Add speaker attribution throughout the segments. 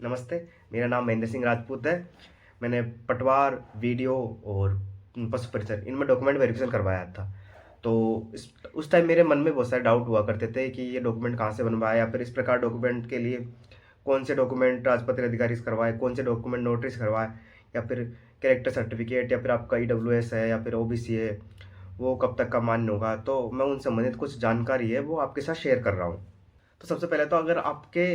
Speaker 1: नमस्ते। मेरा नाम महेंद्र सिंह राजपूत है। मैंने पटवार, वीडियो और पशु परिचर इनमें डॉक्यूमेंट वेरिफिकेशन करवाया था। तो इस उस टाइम मेरे मन में बहुत सारे डाउट हुआ करते थे कि ये डॉक्यूमेंट कहाँ से बनवाया, या फिर इस प्रकार डॉक्यूमेंट के लिए कौन से डॉक्यूमेंट राजपत्रित अधिकारी से करवाए, कौन से डॉक्यूमेंट नोटरी से करवाए, या फिर कैरेक्टर सर्टिफिकेट, या फिर आपका ईडब्ल्यूएस है, या फिर ओबीसी है, वो कब तक का मान्य होगा। तो मैं उन संबंधित कुछ जानकारी है वो आपके साथ शेयर कर रहा हूँ। तो सबसे पहले तो अगर आपके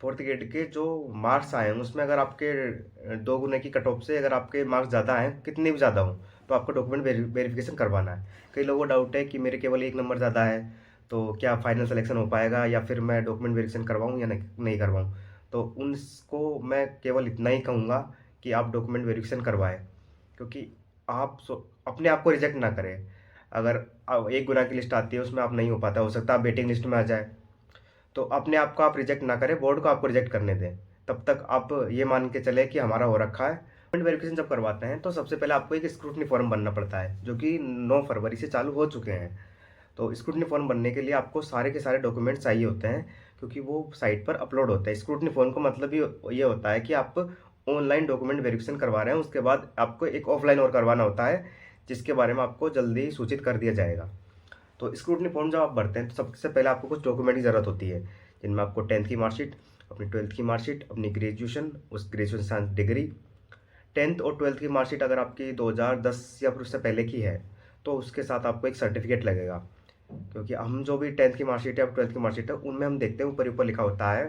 Speaker 1: फोर्थ ग्रेड के जो मार्क्स आए हैं उसमें अगर आपके 2 गुने की कट ऑफ से अगर आपके मार्क्स ज़्यादा हैं, कितने भी ज़्यादा हों, तो आपको डॉक्यूमेंट वेरिफिकेशन करवाना है। कई लोगों को डाउट है कि मेरे केवल 1 नंबर ज़्यादा है, तो क्या फाइनल सिलेक्शन हो पाएगा, या फिर मैं डॉक्यूमेंट वेरिफिकेशन करवाऊँ या नहीं करवाऊँ। तो उनको मैं केवल इतना ही कहूँगा कि आप डॉक्यूमेंट वेरिफिकेशन करवाएं, क्योंकि आप अपने आप को रिजेक्ट ना करें। अगर 1 गुना की लिस्ट आती है उसमें आप नहीं हो पाता, हो सकता है आप वेटिंग लिस्ट में आ जाए, तो अपने आप को आप रिजेक्ट ना करें, बोर्ड को आपको रिजेक्ट करने दें। तब तक आप ये मान के चले कि हमारा हो रखा है। डॉक्यूमेंट वेरिफिकेशन जब करवाते हैं तो सबसे पहले आपको एक स्क्रूटनी फॉर्म बनना पड़ता है, जो कि 9 फरवरी से चालू हो चुके हैं। तो स्क्रूटनी फॉर्म बनने के लिए आपको सारे के सारे डॉक्यूमेंट चाहिए होते हैं, क्योंकि वो साइट पर अपलोड होते हैं। स्क्रूटनी फॉर्म का मतलब ही ये होता है कि आप ऑनलाइन डॉक्यूमेंट वेरिफिकेशन करवा रहे हैं, उसके बाद आपको एक ऑफलाइन और करवाना होता है, जिसके बारे में आपको जल्दी सूचित कर दिया जाएगा। तो स्क्रूटनी फॉर्म जब आप भरते हैं तो सबसे पहले आपको कुछ डॉक्यूमेंट की ज़रूरत होती है, जिनमें आपको 10th की मार्कशीट, अपनी 12th की मार्कशीट, अपनी ग्रेजुएशन, उस ग्रेजुएशन साइंस डिग्री। 10th और 12th की मार्कशीट अगर आपकी 2010 या फिर उससे पहले की है तो उसके साथ आपको एक सर्टिफिकेट लगेगा, क्योंकि हम जो भी 10th की मार्कशीट या 12th की मार्कशीट है उनमें हम देखते हैं ऊपर ऊपर लिखा होता है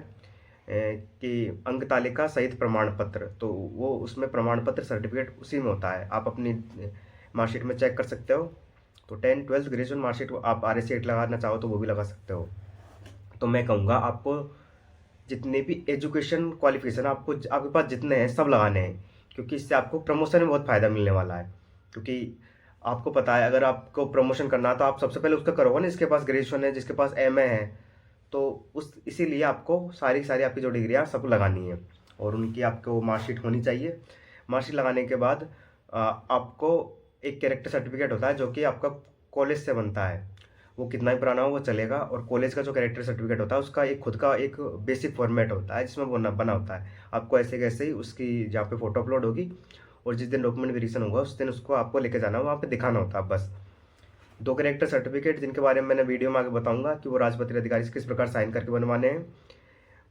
Speaker 1: कि अंक तालिका सहित प्रमाण पत्र। तो वो उसमें प्रमाण पत्र सर्टिफिकेट उसी में होता है, आप अपनी मार्कशीट में चेक कर सकते हो। तो 10th 12th ग्रेजुएशन मार्कशीट आप RS8 लगाना चाहो तो वो भी लगा सकते हो। तो मैं कहूँगा आपको जितने भी एजुकेशन क्वालिफिकेशन आपको आपके पास जितने हैं सब लगाने हैं, क्योंकि इससे आपको प्रमोशन में बहुत फ़ायदा मिलने वाला है। क्योंकि आपको पता है अगर आपको प्रमोशन करना है तो आप सबसे पहले उसका करोगे ना, जिसके पास ग्रेजुएशन है, जिसके पास MA है। तो उस इसीलिए आपको सारी की सारी आपकी जो डिग्रियाँ सब लगानी है, और उनकी आपको मार्कशीट होनी चाहिए। मार्कशीट लगाने के बाद आपको एक कैरेक्टर सर्टिफिकेट होता है जो कि आपका कॉलेज से बनता है। वो कितना ही पुराना हो वो चलेगा। और कॉलेज का जो कैरेक्टर सर्टिफिकेट होता है उसका एक खुद का एक बेसिक फॉर्मेट होता है, जिसमें बना बना होता है। आपको ऐसे कैसे ही उसकी जहाँ पे फ़ोटो अपलोड होगी, और जिस दिन डॉक्यूमेंट वेरिफिकेशन होगा उस दिन उसको आपको लेके जाना है, वहाँ पे दिखाना होता है बस। 2 कैरेक्टर सर्टिफिकेट जिनके बारे में मैंने वीडियो में आगे बताऊंगा कि वो राजपत्रित अधिकारी से किस प्रकार साइन करके बनवाने हैं।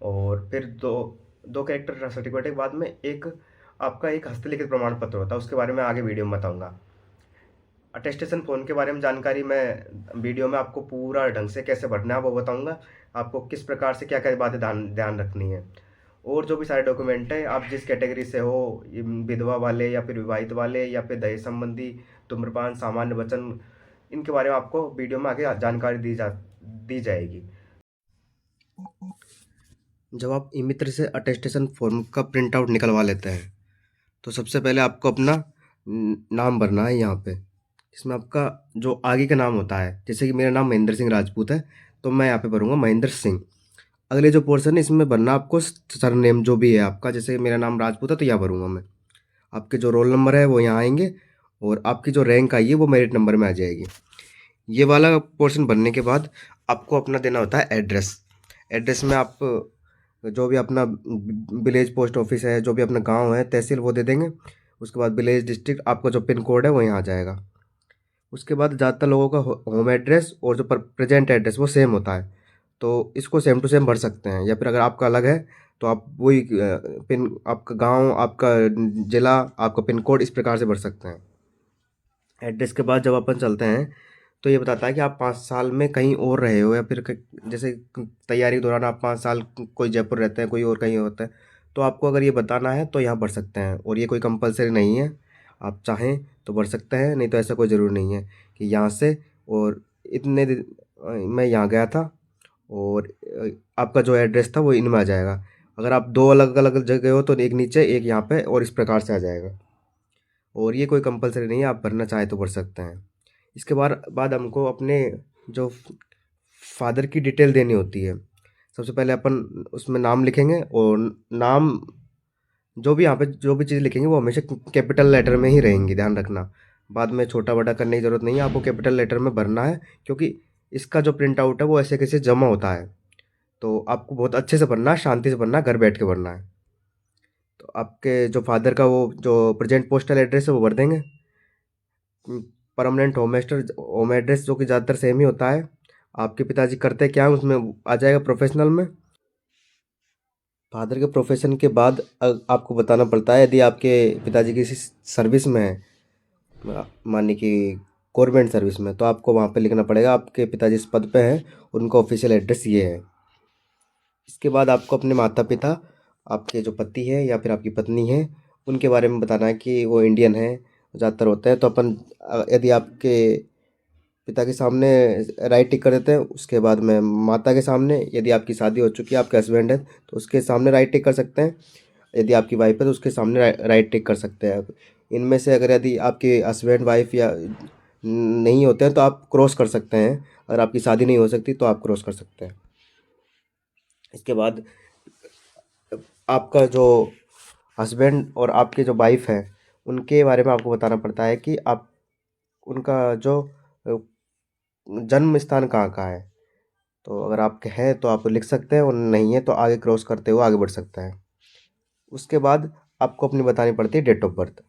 Speaker 1: और फिर दो दो कैरेक्टर सर्टिफिकेट के बाद में एक आपका एक हस्तलिखित प्रमाण पत्र होता है, उसके बारे में आगे वीडियो में बताऊंगा। अटेस्टेशन फॉर्म के बारे में जानकारी मैं वीडियो में आपको पूरा ढंग से कैसे भरना है वो बताऊंगा, आपको किस प्रकार से क्या क्या बातें ध्यान ध्यान रखनी है। और जो भी सारे डॉक्यूमेंट है, आप जिस कैटेगरी से हो, विधवा वाले या फिर विवाहित वाले या फिर दहेज संबंधी, धूम्रपान, सामान्य वचन, इनके बारे में आपको वीडियो में आगे जानकारी दी जाएगी। जब आप ई मित्र से अटेस्टेशन फॉर्म का प्रिंट आउट निकलवा लेते हैं तो सबसे पहले आपको अपना नाम भरना है यहाँ पे। इसमें आपका जो आगे का नाम होता है, जैसे कि मेरा नाम महेंद्र सिंह राजपूत है तो मैं यहाँ पे भरूँगा महेंद्र सिंह। अगले जो पोर्शन है इसमें भरना आपको सरनेम जो भी है आपका, जैसे कि मेरा नाम राजपूत है तो यहाँ भरूँगा मैं। आपके जो रोल नंबर है वो यहाँ आएंगे, और आपकी जो रैंक आई है वो मेरिट नंबर में आ जाएगी। ये वाला पोर्शन भरने के बाद आपको अपना देना होता है एड्रेस। एड्रेस में आप जो भी अपना विलेज पोस्ट ऑफिस है, जो भी अपना गांव है, तहसील, वो दे देंगे। उसके बाद विलेज डिस्ट्रिक्ट, आपका जो पिन कोड है वो यहाँ आ जाएगा। उसके बाद ज़्यादातर लोगों का होम एड्रेस और जो प्रेजेंट एड्रेस वो सेम होता है, तो इसको सेम टू सेम भर सकते हैं। या फिर अगर आपका अलग है तो आप वही पिन, आपका गांव, आपका ज़िला, आपका पिन कोड, इस प्रकार से भर सकते हैं। एड्रेस के बाद जब अपन चलते हैं तो ये बताता है कि आप 5 साल में कहीं और रहे हो, या फिर जैसे तैयारी के दौरान आप 5 साल कोई जयपुर रहते हैं, कोई और कहीं होता है, तो आपको अगर ये बताना है तो यहाँ भर सकते हैं। और ये कोई कंपलसरी नहीं है, आप चाहें तो भर सकते हैं, नहीं तो ऐसा कोई ज़रूरी नहीं है कि यहाँ से और इतने दिन मैं यहाँ गया था और आपका जो एड्रेस था वो इनमें आ जाएगा। अगर आप 2 अलग अलग जगह हो तो एक नीचे एक यहाँ पे, और इस प्रकार से आ जाएगा। और ये कोई कंपलसरी नहीं है, आप भरना चाहें तो भर सकते हैं। इसके बाद हमको अपने जो फादर की डिटेल देनी होती है। सबसे पहले अपन उसमें नाम लिखेंगे, और नाम जो भी यहाँ पे जो भी चीज़ लिखेंगे वो हमेशा कैपिटल लेटर में ही रहेंगी, ध्यान रखना। बाद में छोटा बड़ा करने की ज़रूरत नहीं है, आपको कैपिटल लेटर में भरना है, क्योंकि इसका जो प्रिंट आउट है वो ऐसे कैसे जमा होता है। तो आपको बहुत अच्छे से भरना है, शांति से भरना है, घर बैठ के भरना है। तो आपके जो फादर का वो जो प्रेजेंट पोस्टल एड्रेस है वो भर देंगे। परमानेंट होम एड्रेस जो कि ज़्यादातर सेम ही होता है। आपके पिताजी करते क्या है उसमें आ जाएगा प्रोफेशनल में। फादर के प्रोफेशन के बाद आपको बताना पड़ता है यदि आपके पिताजी किसी सर्विस में है, मानिए कि गवर्नमेंट सर्विस में, तो आपको वहाँ पे लिखना पड़ेगा आपके पिताजी इस पद पे हैं, उनका ऑफिशियल एड्रेस ये है। इसके बाद आपको अपने माता पिता, आपके जो पति है या फिर आपकी पत्नी है, उनके बारे में बताना है कि वो इंडियन है, ज़्यादातर होता है। तो अपन यदि आपके पिता के सामने राइट टिक कर देते हैं, उसके बाद में माता के सामने, यदि आपकी शादी हो चुकी है, आपके हस्बैंड है, तो उसके सामने राइट टिक कर सकते हैं। यदि आपकी वाइफ है तो उसके सामने राइट टिक कर सकते हैं। इनमें से अगर यदि आपके हस्बैंड वाइफ या नहीं होते हैं तो आप क्रॉस कर सकते हैं। अगर आपकी शादी नहीं हो सकती तो आप क्रॉस कर सकते हैं। इसके बाद आपका जो हस्बैंड और आपके जो वाइफ है, उनके बारे में आपको बताना पड़ता है कि आप उनका जो जन्म स्थान कहाँ का है। तो अगर आपके है तो आप लिख सकते हैं, और नहीं है तो आगे क्रॉस करते हुए आगे बढ़ सकते हैं। उसके बाद आपको अपनी बतानी पड़ती है date of birth,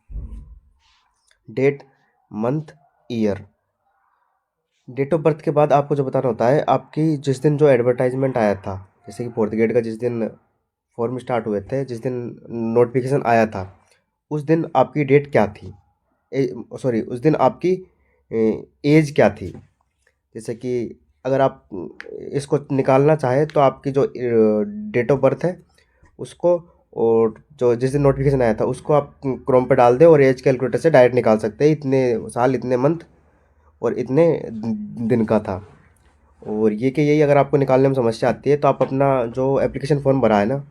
Speaker 1: date, month, year. Date of birth के बाद आपको जो बताना होता है आपकी जिस दिन जो एडवर्टाइजमेंट आया था, जैसे कि फोर्थ ग्रेड का जिस दिन फॉर्म स्टार्ट हुए थे, जिस दिन नोटिफिकेशन आया था, उस दिन आपकी डेट क्या थी, सॉरी उस दिन आपकी एज क्या थी। जैसे कि अगर आप इसको निकालना चाहें तो आपकी जो डेट ऑफ बर्थ है उसको, और जो जिस दिन नोटिफिकेशन आया था उसको आप क्रोम पे डाल दें और एज कैलकुलेटर से डायरेक्ट निकाल सकते हैं, इतने साल, इतने मंथ और इतने दिन का था। और ये कि यही अगर आपको निकालने में समस्या आती है तो आप अपना जो एप्लीकेशन फॉर्म भरा है ना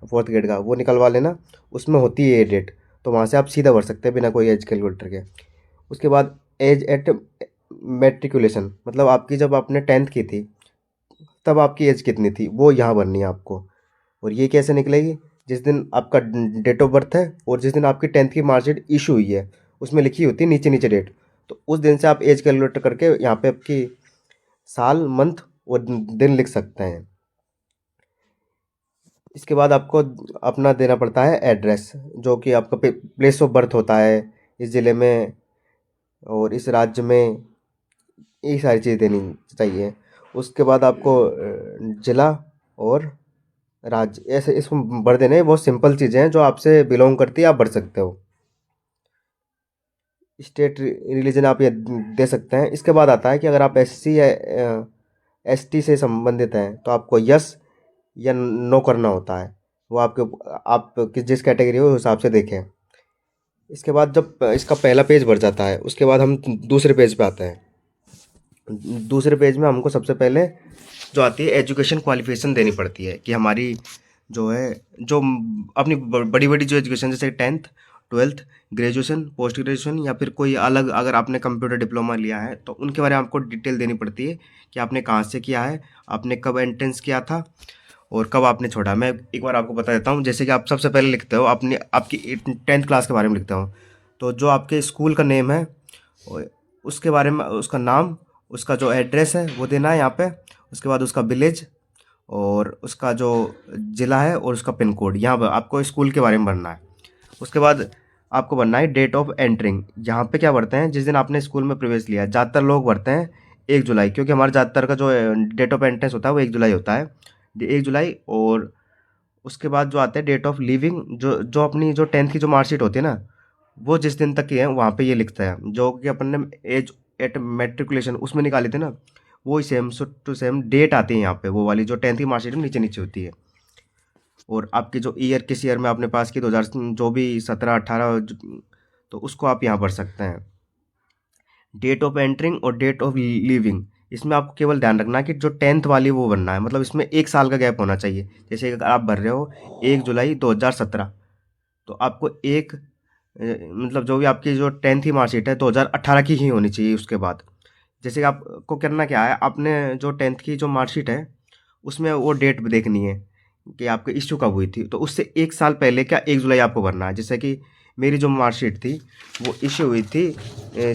Speaker 1: फोर्थ ग्रेड का, वो निकलवा लेना, उसमें होती है ये डेट, तो वहाँ से आप सीधा भर सकते हैं बिना कोई एज कैलकुलेटर के। उसके बाद एज एट मेट्रिकुलेशन, मतलब आपकी जब आपने 10th की थी तब आपकी एज कितनी थी, वो यहाँ भरनी है आपको। और ये कैसे निकलेगी, जिस दिन आपका डेट ऑफ बर्थ है और जिस दिन आपकी 10th की मार्कशीट इशू हुई है उसमें लिखी होती है नीचे नीचे डेट, तो उस दिन से आप एज कैलकुलेटर करके यहाँ पे आपकी साल, मंथ और दिन लिख सकते हैं। इसके बाद आपको अपना देना पड़ता है एड्रेस, जो कि आपका प्लेस ऑफ बर्थ होता है इस ज़िले में और इस राज्य में, ये सारी चीज़ देनी चाहिए। उसके बाद आपको ज़िला और राज्य, ऐसे इसको भर देने हैं। बहुत सिंपल चीज़ें हैं जो आपसे बिलोंग करती है, आप भर सकते हो। स्टेट, रिलीजन आप ये दे सकते हैं। इसके बाद आता है कि अगर आप SC या ST से संबंधित हैं तो आपको यस या नो करना होता है, वो आपके, आप किस जिस कैटेगरी हो उस हिसाब से देखें। इसके बाद जब इसका पहला पेज भर जाता है उसके बाद हम दूसरे पेज पे आते हैं। दूसरे पेज में हमको सबसे पहले जो आती है एजुकेशन क्वालिफिकेशन देनी पड़ती है कि हमारी जो है, जो अपनी बड़ी बड़ी जो एजुकेशन, जैसे 10th, 12th, graduation, post graduation या फिर कोई अलग, अगर आपने कंप्यूटर डिप्लोमा लिया है तो उनके बारे में आपको डिटेल देनी पड़ती है कि आपने कहाँ से किया है, आपने कब एंट्रेंस किया था और कब आपने छोड़ा। मैं एक बार आपको बता देता हूँ, जैसे कि आप सबसे पहले लिखते हो अपनी आपकी 10th क्लास के बारे में लिखता हूँ, तो जो आपके स्कूल का नेम है उसके बारे में, उसका नाम, उसका जो एड्रेस है वो देना है यहाँ पे। उसके बाद उसका विलेज और उसका जो ज़िला है और उसका पिन कोड, यहाँ पर आपको स्कूल के बारे में भरना है। उसके बाद आपको भरना है डेट ऑफ एंट्रिंग। यहाँ पे क्या भरते हैं, जिस दिन आपने स्कूल में प्रवेश लिया, ज़्यादातर लोग भरते हैं 1 जुलाई, क्योंकि हमारे ज़्यादातर का जो डेट ऑफ एंट्रेंस होता है वो 1 जुलाई होता है, 1 जुलाई। और उसके बाद जो आता है डेट ऑफ लीविंग, जो जो अपनी जो 10th की जो मार्कशीट होती है ना, वो जिस दिन तक की है वहाँ पे ये लिखता है, जो कि अपन ने एज एट मेट्रिकुलेशन उसमें निकाली थी ना, वो ही सेम टू सेम डेट आती है यहाँ पे, वो वाली जो 10th की मार्कशीट में नीचे नीचे होती है। और आपकी जो ईयर, किस ईयर में आपने पास की, 2000 जो भी 17, 18, तो उसको आप यहाँ भर सकते हैं। डेट ऑफ एंट्रिंग और डेट ऑफ लीविंग, इसमें आपको केवल ध्यान रखना कि जो 10th वाली वो बनना है, मतलब इसमें 1 साल का गैप होना चाहिए। जैसे अगर आप भर रहे हो 1 जुलाई 2017, तो आपको मतलब जो भी आपकी जो 10th की मार्कशीट है 2018 की ही होनी चाहिए उसके बाद। जैसे कि आपको करना क्या है, आपने जो 10th की जो मार्कशीट है उसमें वो डेट देखनी है कि आपके इश्यू कब हुई थी, तो उससे 1 साल पहले का 1 जुलाई आपको भरना है। जैसे कि मेरी जो मार्कशीट थी वो इश्यू हुई थी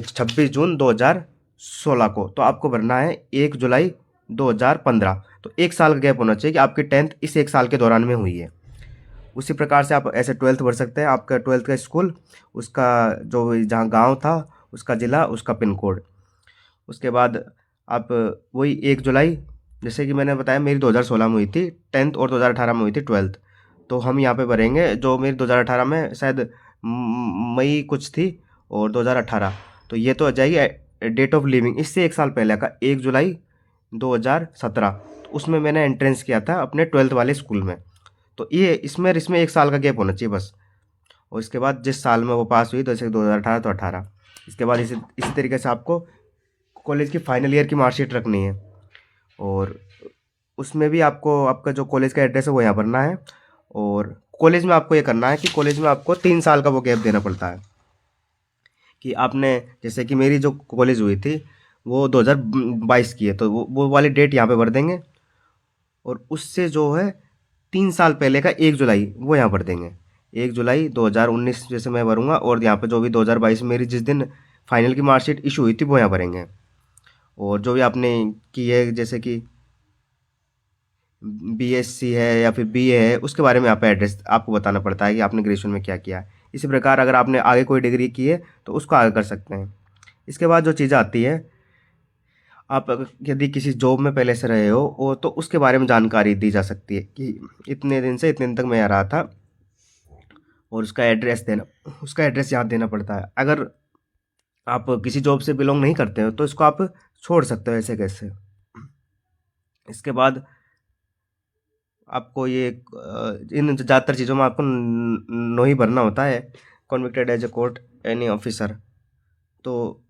Speaker 1: 26 जून 2016 को, तो आपको भरना है 1 जुलाई 2015। तो 1 साल का गैप होना चाहिए कि आपकी 10th इस 1 साल के दौरान में हुई है। उसी प्रकार से आप ऐसे 12th भर सकते हैं। आपका 12th का स्कूल, उसका जो जहाँ गाँव था, उसका ज़िला, उसका पिन कोड। उसके बाद आप वही 1 जुलाई, जैसे कि मैंने बताया मेरी 2016 में हुई थी 10th और 2018 में हुई थी 12th। तो हम यहाँ पे भरेंगे जो मेरी 2018 में शायद मई कुछ थी और 2018, तो ये तो आ जाएगी डेट ऑफ लिविंग इससे 1 साल पहले का 1 जुलाई 2017। तो उसमें मैंने एंट्रेंस किया था अपने 12th वाले स्कूल में। तो ये इसमें 1 साल का गैप होना चाहिए बस। और इसके बाद जिस साल में वो पास हुई, जैसे 2018 तो 18, इसके बाद इसी तरीके से आपको कॉलेज की फाइनल ईयर की मार्कशीट रखनी है। और उसमें भी आपको आपका जो कॉलेज का एड्रेस है वो यहाँ भरना है। और कॉलेज में आपको ये करना है कि कॉलेज में आपको 3 साल का वो गैप देना पड़ता है कि आपने, जैसे कि मेरी जो कॉलेज हुई थी वो 2022 की है, तो वो वाली डेट यहाँ पे भर देंगे। और उससे जो है 3 साल पहले का 1 जुलाई वो यहाँ भर देंगे। 1 जुलाई 2019 जैसे मैं भरूँगा, और यहाँ पे जो भी 2022 में मेरी जिस दिन फाइनल की मार्कशीट इशू हुई थी वो यहाँ भरेंगे। और जो भी आपने की है, जैसे कि बीएससी है या फिर बीए है, उसके बारे में यहाँ पे एड्रेस आपको बताना पड़ता है कि आपने ग्रेजुएशन में क्या किया है। इसी प्रकार अगर आपने आगे कोई डिग्री की है तो उसको आगे कर सकते हैं। इसके बाद जो चीज़ें आती है, आप यदि किसी जॉब में पहले से रहे हो तो उसके बारे में जानकारी दी जा सकती है कि इतने दिन से इतने दिन तक मैं यहाँ रहा था, और उसका एड्रेस यहाँ देना पड़ता है। अगर आप किसी जॉब से बिलोंग नहीं करते हो तो इसको आप छोड़ सकते हो ऐसे कैसे। इसके बाद आपको ये इन ज़्यादातर चीज़ों में आपको नो ही भरना होता है, convicted as a court any officer. तो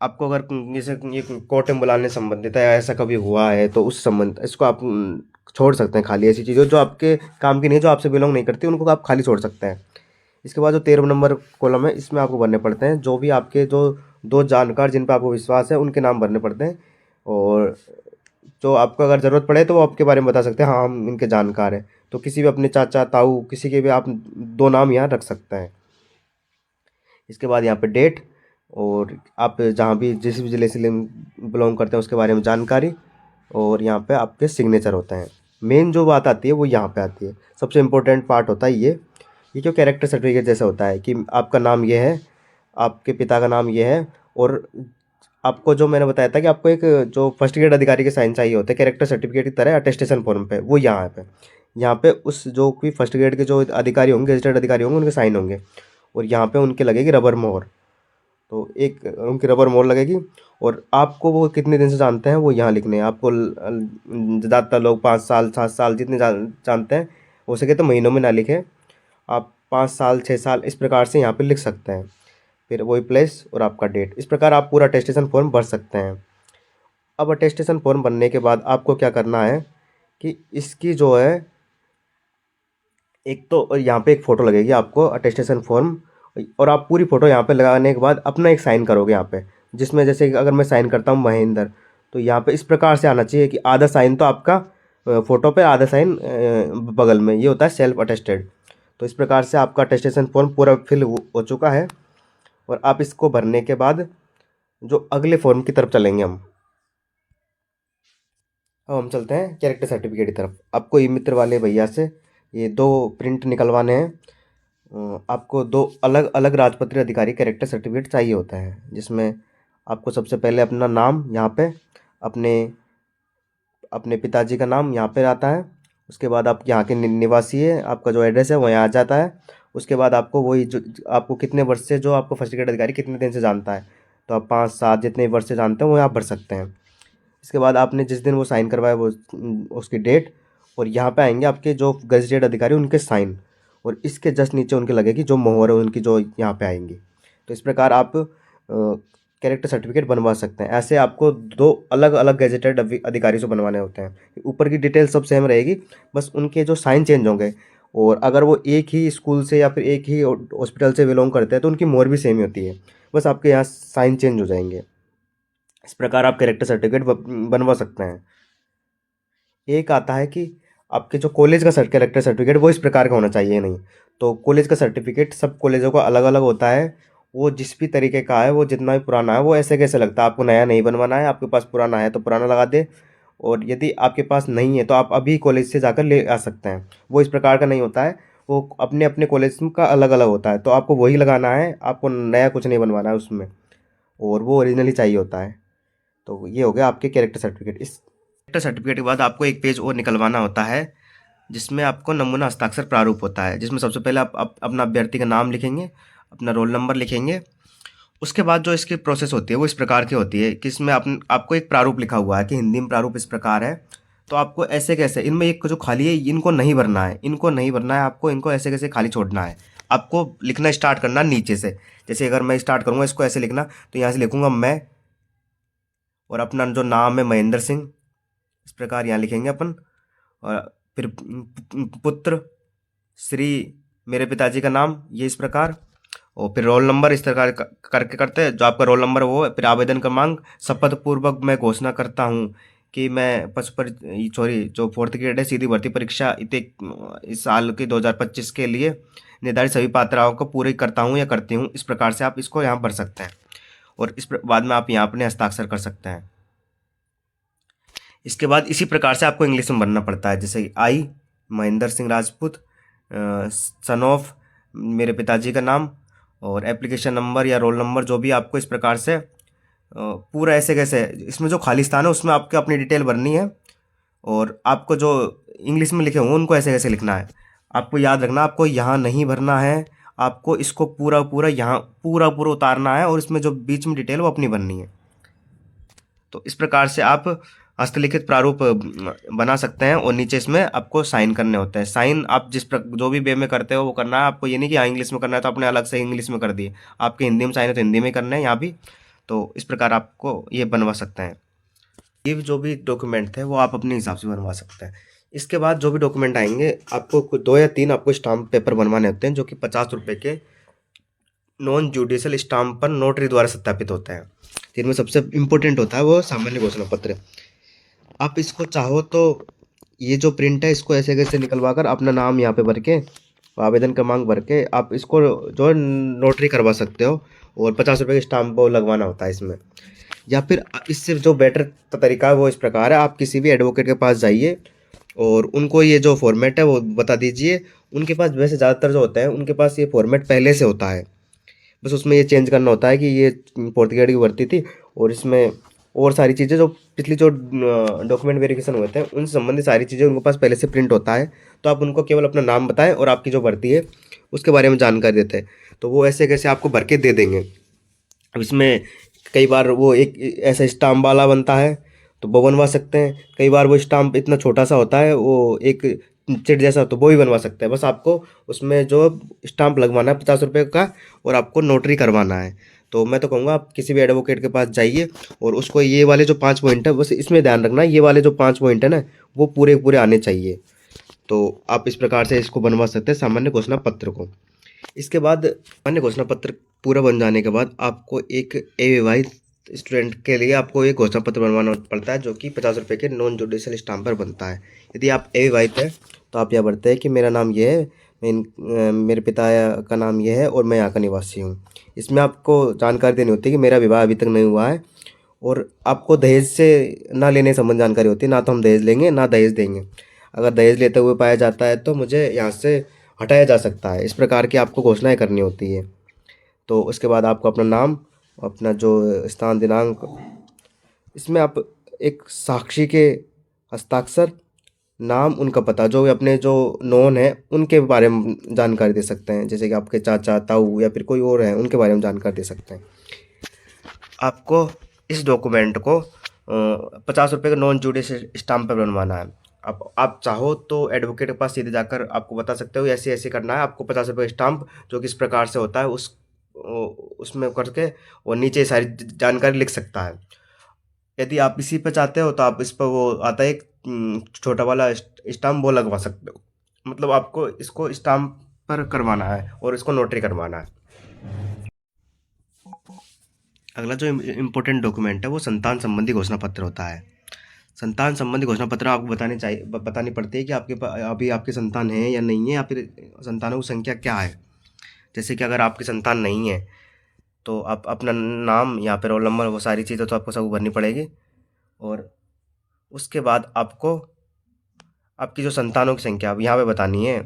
Speaker 1: आपको अगर जैसे ये कोर्ट में बुलाने संबंधित है, ऐसा कभी हुआ है तो उस संबंध इसको आप छोड़ सकते हैं खाली। ऐसी चीज़ें जो आपके काम की नहीं, जो आपसे बिलोंग नहीं करती, उनको आप खाली छोड़ सकते हैं। इसके बाद जो 13 नंबर कॉलम है, इसमें आपको भरने पड़ते हैं जो भी आपके जो 2 जानकार जिन पर आपको विश्वास है उनके नाम भरने पड़ते हैं। और जो आपको अगर ज़रूरत पड़े तो वो आपके बारे में बता सकते हैं, हाँ हम इनके जानकार हैं। तो किसी भी अपने चाचा ताऊ किसी के भी आप 2 नाम यहाँ रख सकते हैं। इसके बाद यहाँ पे डेट, और आप जहाँ भी जिस भी ज़िले से बिलोंग करते हैं उसके बारे में जानकारी, और यहाँ पे आपके सिग्नेचर होते हैं। मेन जो बात आती है वो यहाँ पे आती है, सबसे इम्पोर्टेंट पार्ट होता है ये क्यों कैरेक्टर सर्टिफिकेट जैसा होता है कि आपका नाम ये है, आपके पिता का नाम ये है, और आपको जो मैंने बताया था कि आपको एक जो फर्स्ट ग्रेड अधिकारी के साइन चाहिए होते हैं कैरेक्टर सर्टिफिकेट की तरह अटेस्टेशन फॉर्म पे, वो यहाँ पे उस जो कोई फर्स्ट ग्रेड के जो अधिकारी होंगे, गजेटेड अधिकारी होंगे, उनके साइन होंगे। और यहाँ पे उनके लगेगी रबर मोहर, तो एक उनकी रबर मोहर लगेगी। और आपको वो कितने दिन से जानते हैं वो यहाँ लिखने हैं। आपको ज़्यादातर लोग 5 साल 7 साल जितने जानते हैं, हो सके तो महीनों में ना लिखें, आप 5 साल 6 साल इस प्रकार से यहाँ पे लिख सकते हैं। फिर वही प्लेस और आपका डेट, इस प्रकार आप पूरा अटेस्टेशन फॉर्म भर सकते हैं। अब अटेस्टेशन फॉर्म भरने के बाद आपको क्या करना है कि इसकी जो है, एक तो यहाँ पे एक फ़ोटो लगेगी आपको अटेस्टेशन फॉर्म, और आप पूरी फ़ोटो यहाँ पे लगाने के बाद अपना एक साइन करोगे यहाँ पे, जिसमें जैसे कि अगर मैं साइन करता हूँ महेंद्र, तो यहाँ पे इस प्रकार से आना चाहिए कि आधा साइन तो आपका फ़ोटो पे, आधा साइन बगल में, ये होता है सेल्फ अटेस्टेड। तो इस प्रकार से आपका अटेस्टेशन फॉर्म पूरा फिल हो चुका है। और आप इसको भरने के बाद जो अगले फॉर्म की तरफ चलेंगे हम, अब हम चलते हैं कैरेक्टर सर्टिफिकेट की तरफ। आपको ई मित्र वाले भैया से ये 2 प्रिंट निकलवाने हैं। आपको 2 अलग अलग राजपत्रित अधिकारी कैरेक्टर सर्टिफिकेट चाहिए होता है, जिसमें आपको सबसे पहले अपना नाम यहाँ पे, अपने अपने पिताजी का नाम यहाँ पे आता है। उसके बाद आप यहाँ के निवासी है, आपका जो एड्रेस है वो यहाँ आ जाता है। उसके बाद आपको वही जो आपको कितने वर्ष से, जो आपको फर्स्ट ग्रेड अधिकारी कितने दिन से जानता है, तो आप 5 7 जितने वर्ष से जानते हैं वो आप भर सकते हैं। इसके बाद आपने जिस दिन वो साइन करवाया वो उसकी डेट, और यहाँ पे आएंगे आपके जो गजेटेड अधिकारी उनके साइन, और इसके जस्ट नीचे उनके लगेगी जो मोहर है उनकी, जो यहाँ पे आएंगी। तो इस प्रकार आप कैरेक्टर सर्टिफिकेट बनवा सकते हैं। ऐसे आपको 2 अलग अलग गजेटेड अधिकारी से बनवाने होते हैं। ऊपर की डिटेल सब सेम रहेगी, बस उनके जो साइन चेंज होंगे। और अगर वो एक ही स्कूल से या फिर एक ही हॉस्पिटल से बिलोंग करते हैं तो उनकी मोहर भी सेम ही होती है, बस आपके यहाँ साइन चेंज हो जाएंगे। इस प्रकार आप कैरेक्टर सर्टिफिकेट बनवा सकते हैं। एक आता है कि आपके जो कॉलेज का कैरेक्टर सर्टिफिकेट वो इस प्रकार का होना चाहिए नहीं। तो कॉलेज का सर्टिफिकेट सब कॉलेजों का अलग अलग होता है, वो जिस भी तरीके का है, वो जितना भी पुराना है वो ऐसे कैसे लगता है। आपको नया नहीं बनवाना है, आपके पास पुराना है तो पुराना लगा दे, और यदि आपके पास नहीं है तो आप अभी कॉलेज से जाकर ले आ सकते हैं। वो इस प्रकार का नहीं होता है, वो अपने अपने कॉलेज का अलग अलग होता है, तो आपको वही लगाना है, आपको नया कुछ नहीं बनवाना है उसमें, और वो ओरिजिनली चाहिए होता है। तो ये हो गया आपके कैरेक्टर सर्टिफिकेट। इस कैरेक्टर सर्टिफिकेट के बाद आपको एक पेज और निकलवाना होता है, जिसमें आपको नमूना हस्ताक्षर प्रारूप होता है, जिसमें सबसे पहले आप अपना अभ्यर्थी का नाम लिखेंगे, अपना रोल नंबर लिखेंगे। उसके बाद जो इसकी प्रोसेस होती है वो इस प्रकार की होती है कि इसमें आपको एक प्रारूप लिखा हुआ है कि हिंदी में प्रारूप इस प्रकार है। तो आपको ऐसे कैसे इनमें एक जो खाली है इनको नहीं भरना है, इनको नहीं भरना है, आपको इनको ऐसे कैसे खाली छोड़ना है। आपको लिखना स्टार्ट करना नीचे से। जैसे अगर मैं स्टार्ट करूँगा इसको ऐसे लिखना, तो यहाँ से लिखूंगा मैं, और अपना जो नाम है महेंद्र सिंह, इस प्रकार यहाँ लिखेंगे अपन। और फिर पुत्र श्री, मेरे पिताजी का नाम ये इस प्रकार, और फिर रोल नंबर इस तरह करके करते हैं, जो आपका रोल नंबर है वो है। फिर आवेदन क्रमांक, शपथ पूर्वक मैं घोषणा करता हूँ कि मैं पशु पर सॉरी जो फोर्थ ग्रेड है सीधी भर्ती परीक्षा इस साल के 2025 के लिए निर्धारित सभी पात्रताओं को पूरी करता हूँ या करती हूँ। इस प्रकार से आप इसको यहाँ भर सकते हैं, और बाद में आप यहाँ अपने हस्ताक्षर कर सकते हैं। इसके बाद इसी प्रकार से आपको इंग्लिश में भरना पड़ता है, जैसे आई महेंद्र सिंह राजपूत, सन ऑफ, मेरे पिताजी का नाम, और एप्लीकेशन नंबर या रोल नंबर, जो भी आपको इस प्रकार से पूरा ऐसे कैसे इसमें जो खाली स्थान है उसमें आपको अपनी डिटेल भरनी है, और आपको जो इंग्लिश में लिखे होंगे उनको ऐसे कैसे लिखना है। आपको याद रखना, आपको यहाँ नहीं भरना है, आपको इसको पूरा पूरा यहाँ पूरा पूरा उतारना है, और इसमें जो बीच में डिटेल वो अपनी भरनी है। तो इस प्रकार से आप हस्तलिखित प्रारूप बना सकते हैं, और नीचे इसमें आपको साइन करने होते हैं। साइन आप जो भी वे में करते हो वो करना है आपको, ये नहीं कि हाँ इंग्लिश में करना है तो आपने अलग से इंग्लिश में कर दिए। आपके हिंदी में साइन है तो हिंदी में करना है यहाँ भी। तो इस प्रकार आपको ये बनवा सकते हैं। ये जो भी डॉक्यूमेंट थे वो आप अपने हिसाब से बनवा सकते हैं। इसके बाद जो भी डॉक्यूमेंट आएंगे, आपको 2 या 3 आपको स्टाम्प पेपर बनवाने होते हैं, जो कि 50 रुपये के नॉन जुडिशियल स्टाम्प पर नोटरी द्वारा सत्यापित होते हैं। जिनमें सबसे इम्पोर्टेंट होता है वो सामान्य घोषणा पत्र। आप इसको चाहो तो ये जो प्रिंट है इसको ऐसे कैसे निकलवा कर अपना नाम यहाँ पे भर के, आवेदन क्रमांक भर के, आप इसको जो है नोटरी करवा सकते हो, और 50 रुपये की स्टाम्प वो लगवाना होता है इसमें। या फिर इससे जो बेटर तरीका है वो इस प्रकार है, आप किसी भी एडवोकेट के पास जाइए और उनको ये जो फॉर्मेट है वो बता दीजिए। उनके पास वैसे ज़्यादातर जो होता है उनके पास ये फॉर्मेट पहले से होता है, बस उसमें ये चेंज करना होता है कि ये फोर्थ ग्रेड की भर्ती थी, और इसमें और सारी चीज़ें जो पिछली जो डॉक्यूमेंट वेरिफिकेशन हुए थे उनसे संबंधित सारी चीज़ें उनके पास पहले से प्रिंट होता है। तो आप उनको केवल अपना नाम बताएं और आपकी जो भर्ती है उसके बारे में जानकारी देते हैं, तो वो ऐसे कैसे आपको भर के दे देंगे। अब इसमें कई बार वो एक ऐसा स्टाम्प वाला बनता है तो वो बनवा सकते हैं, कई बार वो स्टाम्प इतना छोटा सा होता है वो एक चिट जैसा, तो वो भी बनवा सकते हैं। बस आपको उसमें जो स्टाम्प लगवाना है 50 रुपये का, और आपको नोटरी करवाना है। तो मैं तो कहूँगा आप किसी भी एडवोकेट के पास जाइए और उसको ये वाले जो 5 पॉइंट है बस इसमें ध्यान रखना, ये वाले जो 5 पॉइंट है ना वो पूरे पूरे आने चाहिए। तो आप इस प्रकार से इसको बनवा सकते हैं सामान्य घोषणा पत्र को। इसके बाद सामान्य घोषणा पत्र पूरा बन जाने के बाद आपको एक अविवाहित स्टूडेंट के लिए आपको एक घोषणा पत्र बनवाना पड़ता है, जो कि 50 रुपये के नॉन जुडिशियल स्टाम्प पर बनता है। यदि आप अविवाहित हैं तो आप यह भरते हैं कि मेरा नाम ये है, मेरे पिता का नाम ये है और मैं यहाँ का निवासी हूँ। इसमें आपको जानकारी देनी होती है कि मेरा विवाह अभी तक नहीं हुआ है, और आपको दहेज से ना लेने संबंध जानकारी होती है, ना तो हम दहेज लेंगे ना दहेज देंगे। अगर दहेज लेते हुए पाया जाता है तो मुझे यहाँ से हटाया जा सकता है। इस प्रकार की आपको घोषणाएं करनी होती है। तो उसके बाद आपको अपना नाम, अपना जो स्थान दिनांक, इसमें आप एक साक्षी के हस्ताक्षर, नाम, उनका पता, जो अपने जो नोन है उनके बारे में जानकारी दे सकते हैं, जैसे कि आपके चाचा ताऊ या फिर कोई और है उनके बारे में जानकारी दे सकते हैं। आपको इस डॉक्यूमेंट को 50 रुपये का नॉन जुडिशियल स्टाम्प पर बनवाना है। आप चाहो तो एडवोकेट के पास सीधे जाकर आपको बता सकते हो ऐसे ऐसे करना है, आपको 50 रुपये स्टाम्प जो कि इस प्रकार से होता है उसमें करके और नीचे सारी जानकारी लिख सकता है। यदि आप इसी पे चाहते हो तो आप इस पर वो आता है एक छोटा वाला स्टाम्प, वो लगवा सकते हो। मतलब आपको इसको स्टाम्प पर करवाना है और इसको नोटरी करवाना है। अगला जो इम्पोर्टेंट डॉक्यूमेंट है वो संतान संबंधी घोषणा पत्र होता है। संतान संबंधी घोषणा पत्र आपको बतानी पड़ती है कि आपके अभी आपके संतान है या नहीं है, या फिर संतानों की संख्या क्या है। जैसे कि अगर आपकी संतान नहीं है तो आप अपना नाम, यहाँ पे रोल नंबर, वो सारी चीज़ें तो आपको सब भरनी पड़ेगी। और उसके बाद आपको आपकी जो संतानों की संख्या अब यहाँ पे बतानी है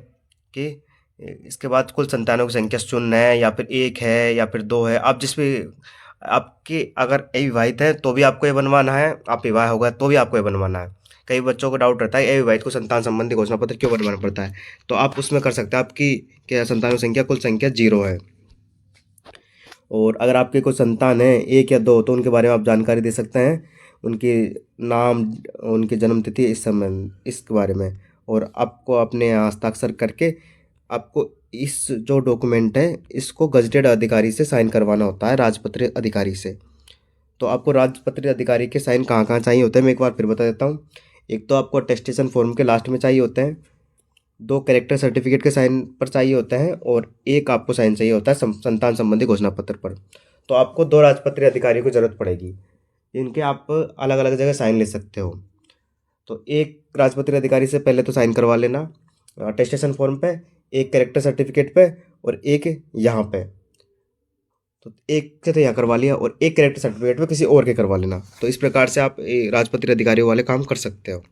Speaker 1: कि इसके बाद कुल संतानों की संख्या शून्य है या फिर एक है या फिर दो है। आप जिस भी आपके अगर अविवाहित है तो भी आपको ये बनवाना है, आप विवाह होगा तो भी आपको ये बनवाना है। कई बच्चों को डाउट रहता है अविवाहित को संतान संबंधी घोषणा पत्र क्यों बनवाना पड़ता है, तो आप उसमें कर सकते हैं आपकी क्या संतानों की संख्या कुल संख्या 0 है। और अगर आपके कोई संतान है 1 या 2 तो उनके बारे में आप जानकारी दे सकते हैं, उनके नाम, उनकी जन्म तिथि, इस समय इसके बारे में। और आपको अपने यहाँ हस्ताक्षर करके आपको इस जो डॉक्यूमेंट है इसको गजटेड अधिकारी से साइन करवाना होता है, राजपत्रित अधिकारी से। तो आपको राजपत्रित अधिकारी के साइन कहाँ कहाँ चाहिए होते हैं मैं एक बार फिर बता देता हूँ। एक तो आपको अटेस्टेशन फॉर्म के लास्ट में चाहिए होते हैं, 2 कैरेक्टर सर्टिफिकेट के साइन पर चाहिए होता है और एक आपको साइन चाहिए होता है संतान संबंधी घोषणा पत्र पर। तो आपको 2 राजपत्रित अधिकारियों की ज़रूरत पड़ेगी, इनके आप अलग अलग जगह साइन ले सकते हो। तो एक राजपत्रित अधिकारी से पहले तो साइन करवा लेना अटेस्टेशन फॉर्म पे, एक कैरेक्टर सर्टिफिकेट पे और एक यहाँ पे। तो एक से तो यहाँ करवा लिया और एक कैरेक्टर सर्टिफिकेट पे किसी और के करवा लेना। तो इस प्रकार से आप राजपत्रित अधिकारियों वाले काम कर सकते हो।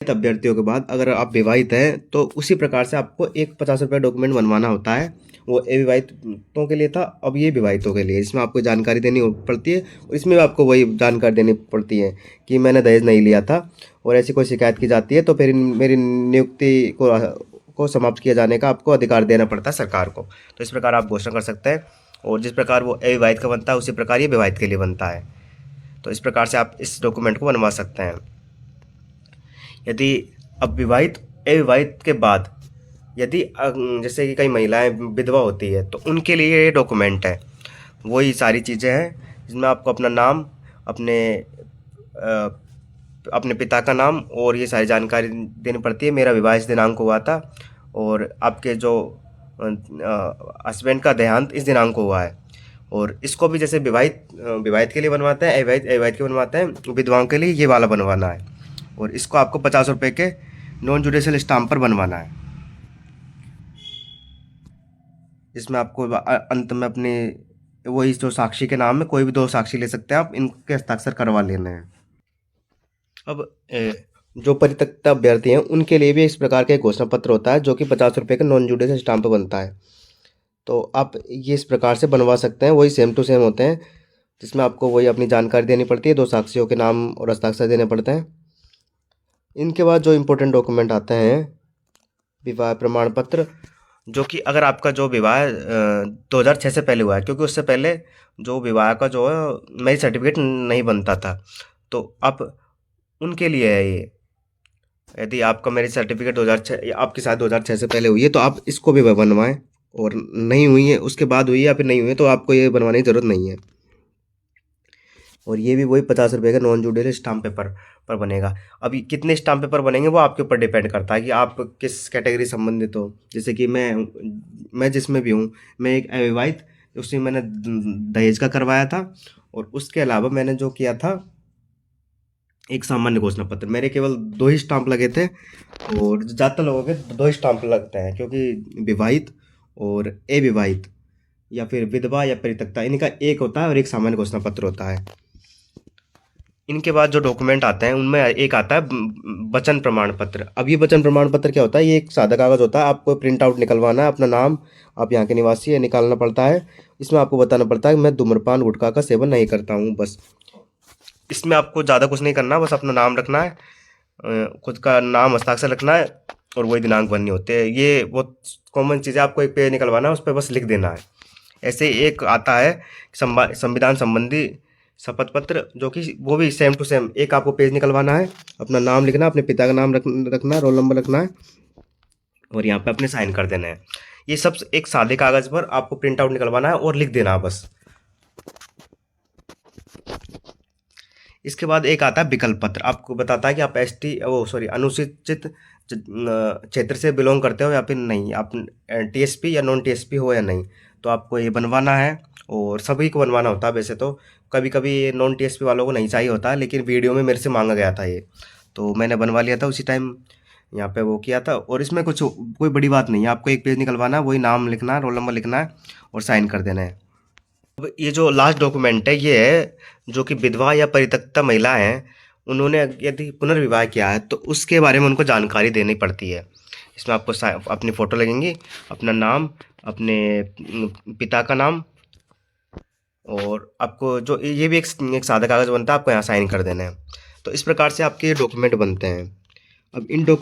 Speaker 1: अभ्यर्थियों के बाद अगर आप विवाहित हैं तो उसी प्रकार से आपको एक 50 रुपये डॉक्यूमेंट बनवाना होता है। वो अविवाहितों के लिए था, अब ये विवाहितों के लिए इसमें आपको जानकारी देनी पड़ती है। और इसमें भी आपको वही जानकारी देनी पड़ती है कि मैंने दहेज नहीं लिया था और ऐसी कोई शिकायत की जाती है तो फिर मेरी नियुक्ति को समाप्त किया जाने का आपको अधिकार देना पड़ता है सरकार को। तो इस प्रकार आप घोषणा कर सकते हैं और जिस प्रकार वो अविवाहित का बनता है उसी प्रकार ये विवाहित के लिए बनता है। तो इस प्रकार से आप इस डॉक्यूमेंट को बनवा सकते हैं। यदि अब विवाहित अविवाहित के बाद यदि जैसे कि कई महिलाएं विधवा होती है तो उनके लिए ये डॉक्यूमेंट है, वही सारी चीज़ें हैं जिसमें आपको अपना नाम, अपने अपने पिता का नाम और ये सारी जानकारी देनी पड़ती है। मेरा विवाह इस दिनांक को हुआ था और आपके जो हस्बैंड का देहांत इस दिनांक को हुआ है। और इसको भी जैसे विवाहित के लिए बनवाते हैं, अविवाहित अविवाहित के बनवाते हैं, विधवाओं के लिए ये वाला बनवाना है। और इसको आपको 50 रुपये के नॉन जुडिशियल स्टाम्प पर बनवाना है। इसमें आपको अंत में अपने वही जो साक्षी के नाम में कोई भी 2 साक्षी ले सकते हैं आप, इनके हस्ताक्षर करवा लेने हैं। अब जो परित्यक्ता अभ्यर्थी हैं उनके लिए भी इस प्रकार का एक घोषणा पत्र होता है जो कि 50 रुपये के नॉन जुडिशियल स्टाम्प पर बनता है। तो आप ये इस प्रकार से बनवा सकते हैं, वही सेम टू सेम होते हैं जिसमें आपको वही अपनी जानकारी देनी पड़ती है, 2 साक्षियों के नाम और हस्ताक्षर देने पड़ते हैं। इनके बाद जो इम्पोर्टेंट डॉक्यूमेंट आते हैं, विवाह प्रमाण पत्र, जो कि अगर आपका जो विवाह 2006 से पहले हुआ है, क्योंकि उससे पहले जो विवाह का जो है मैरिज सर्टिफिकेट नहीं बनता था, तो आप उनके लिए है ये। यदि आपका मैरिज सर्टिफिकेट 2006 आपकी शादी 2006 से पहले हुई है तो आप इसको भी बनवाएं, और नहीं हुई है उसके बाद हुई है या फिर नहीं हुई है तो आपको ये बनवाने की ज़रूरत नहीं है। और ये भी वही 50 रुपये का नॉन जुडिशियल स्टाम्प पेपर पर बनेगा। अभी कितने स्टाम्प पेपर बनेंगे वो आपके ऊपर डिपेंड करता है कि आप किस कैटेगरी संबंधित हो। जैसे कि मैं जिसमें भी हूँ, मैं एक अविवाहित, उसमें मैंने दहेज का करवाया था और उसके अलावा मैंने जो किया था एक सामान्य घोषणा पत्र, मेरे केवल 2 ही स्टाम्प लगे थे। और ज़्यादातर लोगों के 2 ही स्टाम्प लगते हैं क्योंकि विवाहित और अविवाहित या फिर विधवा या परित्यक्ता इनका एक होता है और एक सामान्य घोषणा पत्र होता है। इनके बाद जो डॉक्यूमेंट आते हैं उनमें एक आता है वचन प्रमाण पत्र। अब ये वचन प्रमाण पत्र क्या होता है, ये एक सादा कागज़ होता है, आपको प्रिंट आउट निकलवाना है, अपना नाम, आप यहाँ के निवासी है, निकालना पड़ता है। इसमें आपको बताना पड़ता है कि मैं धूम्रपान गुटखा का सेवन नहीं करता हूँ, बस। इसमें आपको ज़्यादा कुछ नहीं करना, बस अपना नाम रखना है, खुद का नाम हस्ताक्षर रखना है और वही दिनांक भरनी होती है। ये बहुत कॉमन चीज़ है, आपको एक पेज निकलवाना है, उस पर बस लिख देना है। ऐसे ही एक आता है संविधान संबंधी शपथ पत्र, जो कि वो भी सेम टू सेम, एक आपको पेज निकलवाना है, अपना नाम लिखना, अपने पिता का नाम रखना है, रोल नंबर रखना है और यहाँ पे अपने साइन कर देना है। ये सब एक सादे कागज़ पर आपको प्रिंट आउट निकलवाना है और लिख देना है बस। इसके बाद एक आता है विकल्प पत्र, आपको बताता है कि आप अनुसूचित क्षेत्र से बिलोंग करते हो या फिर नहीं, आप टीएसपी या नॉन टीएसपी हो या नहीं, तो आपको ये बनवाना है। और सभी को बनवाना होता है वैसे तो, कभी कभी ये नॉन टीएसपी वालों को नहीं चाहिए होता, लेकिन वीडियो में मेरे से मांगा गया था ये, तो मैंने बनवा लिया था उसी टाइम, यहाँ पे वो किया था। और इसमें कोई बड़ी बात नहीं है, आपको एक पेज निकलवाना है, वही नाम लिखना है, रोल नंबर लिखना है और साइन कर देना है। अब ये जो लास्ट डॉक्यूमेंट है ये है, जो कि विधवा या परित्यक्ता महिला है, उन्होंने यदि पुनर्विवाह किया है तो उसके बारे में उनको जानकारी देनी पड़ती है। इसमें आपको अपनी फ़ोटो लगेंगी, अपना नाम, अपने पिता का नाम, और आपको जो ये भी एक सादा कागज़ बनता है, आपको यहाँ साइन कर देना है। तो इस प्रकार से आपके ये डॉक्यूमेंट बनते हैं। अब इन डॉक्यूमेंट